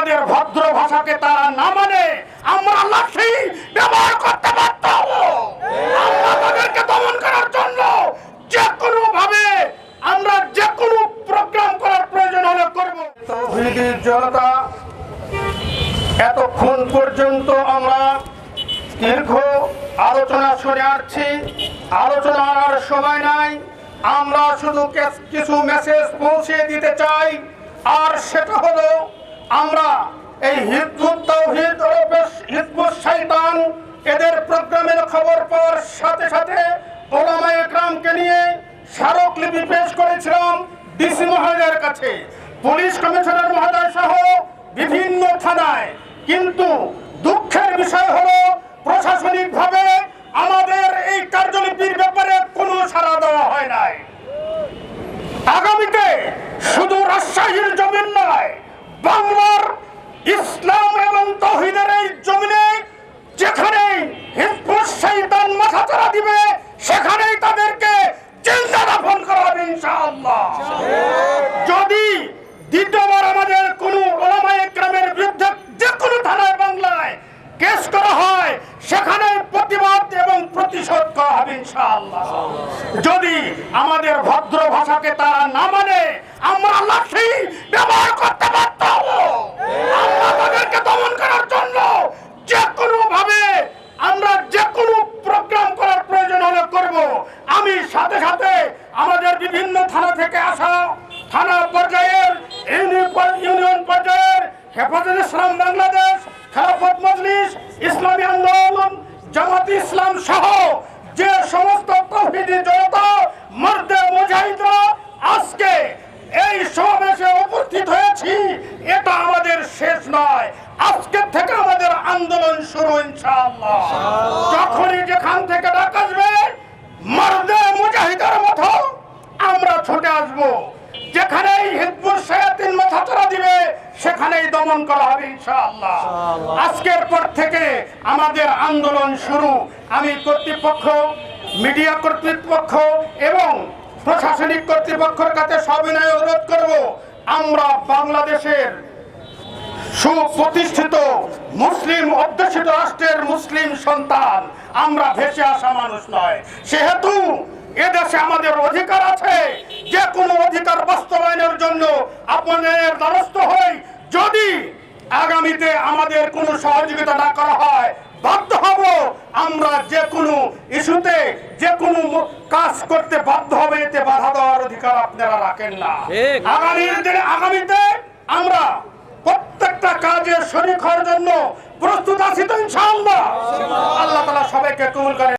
আমাদের ভদ্র ভাষাকে তারা না মানে আমরা লাঠি ব্যবহার করতে বাধ্য হব। আমরা তাদেরকে দমন করার জন্য যে কোনো ভাবে আমরা যে কোনো প্রোগ্রাম করার প্রয়োজন হলে করব। তৌহিদি জনতা, এতক্ষণ পর্যন্ত আমরা দীর্ঘ আলোচনা শুনে আসছি। আলোচনার আর সময় নাই, আমরা শুধু কিছু মেসেজ পৌঁছে দিতে চাই। আর সেটা হলো, আমরা এই হিজবুত তাওহীদ ও হিজবুত শয়তান এদের প্রোগ্রামের খবর পাওয়ার সাথে সাথে ওলামায়ে কেরামকে নিয়ে স্মারকলিপি পেশ করেছিলাম ডিসি মহোদয়ের কাছে, পুলিশ কমিশনার মহোদয় সহ বিভিন্ন থানায়। কিন্তু দুঃখের বিষয় হলো প্রশাসনিকভাবে আমাদের এই কার্যলিপির ব্যাপারে কোনো সাড়া দেওয়া হয় নাই। আগামীতে শুধু রাজশাহীর জমিন নয়, বাংলার ইসলাম এবং তাওহীদের এই জমিনে যেখানে হিজবুত শয়তান মাথাচাড়া দিবে সেখানেই তাদেরকে জিন্দা দাফন করা হবে ইনশাআল্লাহ। যদি দ্বিতীয়বার আমাদের কোনো ওলামায়ে কেরামের বিরুদ্ধে যে কোনো থানায় বাংলায় কেস করা হয় সেখানে প্রতিবাদ এবং প্রতিশোধ করা হবে ইনশাআল্লাহ। যদি আমাদের ভদ্র ভাষাকে তারা না মানে আমরা লাঠি ব্যবহার করতে বাধ্য হব। আমরা তাদেরকে দমন করার জন্য যে কোনো ভাবে আমরা যে কোনো প্রোগ্রাম করার প্রয়োজন হলে করব। আমি সাথে সাথে আমাদের বিভিন্ন থানা থেকে আসা, থানা পর্যায়ের, ইউনিয়ন পর্যায়ের হেফাজতে ইসলাম বাংলাদেশ, খেলাফত মজলিস, ইসলামী আন্দোলন, জামাত ইসলাম সহ যে সমস্ত তাওহীদি জনতা, মর্দে মুজাহিদরা আজকে এই সমাবেশে উপস্থিত হয়েছি, এটা আমাদের শেষ নয়। আজকের থেকে আমাদের আন্দোলন শুরু ইনশাআল্লাহ। যখনই যেখান থেকে ডাক আসবে মর্দে মুজাহিদের মতো আমরা ছুটে আসবো। যেখানেই হিজবুত শায়াতিন মাথাচাড়া দিবে সেখানেই দমন করা হবে ইনশাআল্লাহ। আজকের পর থেকে আমাদের আন্দোলন শুরু। আমি কর্তৃপক্ষ, মিডিয়া কর্তৃপক্ষ এবং প্রশাসনিক কর্তৃপক্ষের কাছে সবিনয় অনুরোধ করব, আমরা বাংলাদেশের সুপ্রতিষ্ঠিত মুসলিম অধ্যুষিত রাষ্ট্রের মুসলিম সন্তান, আমরা ভেসে আসা মানুষ নয়। সেহেতু এদেশে আমাদের অধিকার আছে। যে কোনো অধিকার বাস্তবায়নের জন্য আপনাদের দ্বারস্থ হই। যদি আগামীতে আমাদের কোনো সহযোগিতা না করা হয় বাধ্য হব আমরা যে কোনো ইস্যুতে যে কোনো কাজ করতে বাধ্য হবে। এতে বাধা দেওয়ার অধিকার আপনারা রাখেন না। আগামীতে আমরা প্রত্যেকটা কাজে শরীক হওয়ার জন্য প্রস্তুত আছি তো ইনশাআল্লাহ। আল্লাহ তাআলা সবাইকে কবুল করেন।